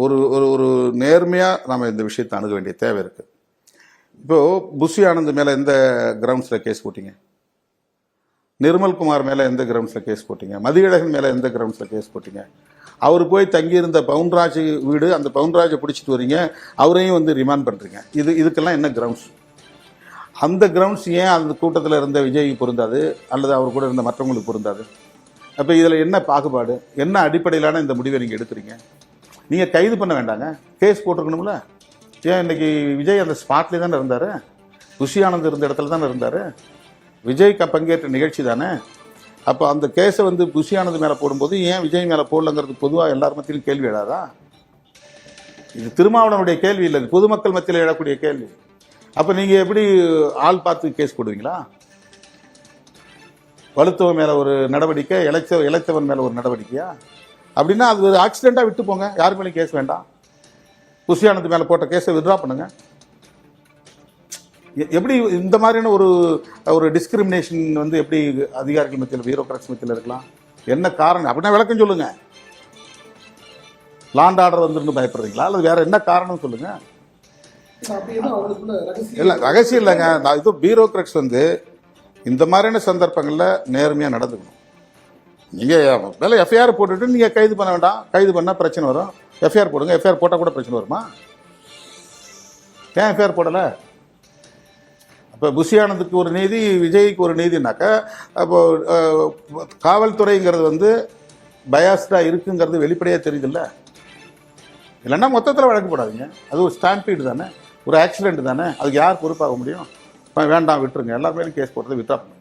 ஒரு ஒரு ஒரு நேர்மையாக நம்ம இந்த விஷயத்தை அணுக வேண்டிய தேவை இருக்குது. இப்போது புஷி ஆனந்த் மேலே எந்த கிரவுண்ட்ஸில் கேஸ் போட்டிங்க? நிர்மல்குமார் மேலே எந்த கிரவுண்ட்ஸில் கேஸ் போட்டிங்க? மதியழகன் மேலே எந்த கிரவுண்ட்ஸில் கேஸ் போட்டிங்க? அவர் போய் தங்கியிருந்த பவுன்ராஜ் வீடு, அந்த பவுன்ராஜை பிடிச்சிட்டு வரீங்க, அவரையும் வந்து ரிமாண்ட் பண்ணுறீங்க. இதுக்கெல்லாம் என்ன கிரவுண்ட்ஸ்? அந்த கிரவுண்ட்ஸ் ஏன் அந்த கூட்டத்தில் இருந்த விஜய்க்கு பொருந்தாது, அல்லது அவர் கூட இருந்த மற்றவங்களுக்கு பொருந்தாது? அப்போ இதில் என்ன பாகுபாடு, என்ன அடிப்படையிலான இந்த முடிவை நீங்கள் எடுக்கிறீங்க? நீங்கள் கைது பண்ண வேண்டாங்க, கேஸ் போட்டிருக்கணும்ல. ஏன் இன்றைக்கி விஜய் அந்த ஸ்பாட்லேயே தானே இருந்தார், புஷி ஆனந்த் இருந்த இடத்துல தானே இருந்தார், விஜய் பங்கேற்ற நிகழ்ச்சி தானே. அப்போ அந்த கேஸை வந்து புஷி ஆனந்த் மேலே போடும்போது ஏன் விஜய் மேலே போடலங்கிறது பொதுவாக எல்லார் மத்தியிலும் கேள்வி எழாதா? இது திருமாவளவனுடைய கேள்வி இல்லை, பொதுமக்கள் மத்தியில் எழக்கூடிய கேள்வி. அப்போ நீங்கள் எப்படி ஆள் பார்த்து கேஸ் போடுவீங்களா? வலுத்தவன் மேலே ஒரு நடவடிக்கை, இளைத்தவன் மேலே ஒரு நடவடிக்கையா? அப்படின்னா அது ஒரு ஆக்சிடெண்ட்டாக விட்டு போங்க, யார் மேலேயும் கேஸ் வேண்டாம். புஷி ஆனந்த் மேலே போட்ட கேஸை வித்ட்ரா பண்ணுங்க. எப்படி இந்த மாதிரியான ஒரு டிஸ்கிரிமினேஷன் வந்து எப்படி அதிகாரிகள் மத்தியில், பியூரோக்ராட்ஸ் மத்தியில் இருக்கலாம்? என்ன காரணம் அப்படின்னா விளக்கம் சொல்லுங்க. லாண்ட் ஆர்டர் வந்துருந்து பயப்படுறீங்களா, அல்லது வேற என்ன காரணம் சொல்லுங்க. இல்லை ரகசியம் இல்லைங்க, நான் இது பியூரோக்ராட்ஸ் வந்து இந்த மாதிரியான சந்தர்ப்பங்களில் நேர்மையாக நடந்துக்கணும். நீங்கள் மேலே எஃப்ஐஆர் போட்டுட்டு நீங்கள் கைது பண்ண வேண்டாம், கைது பண்ணால் பிரச்சனை வரும். எஃப்ஐஆர் போடுங்க, எஃப்ஐஆர் போட்டால் கூட பிரச்சனை வருமா? ஏன் எஃப்ஐஆர் போடலை? இப்போ புஷி ஆனந்துக்கு ஒரு நீதி, விஜய்க்கு ஒரு நீதினாக்கா, அப்போ காவல்துறைங்கிறது வந்து பயாஸ்டாக இருக்குங்கிறது வெளிப்படையாக தெரியுதுல்ல. இல்லைன்னா மொத்தத்தில் வழக்கு போடாதீங்க. அது ஒரு ஸ்டாம்பீடு தானே, ஒரு ஆக்சிடென்ட் தானே, அதுக்கு யார் பொறுப்பாக முடியும்? வேண்டாம் விட்டுருங்க, எல்லாருமே கேஸ் போடுறது வித்ட்ரா பண்ணுங்க.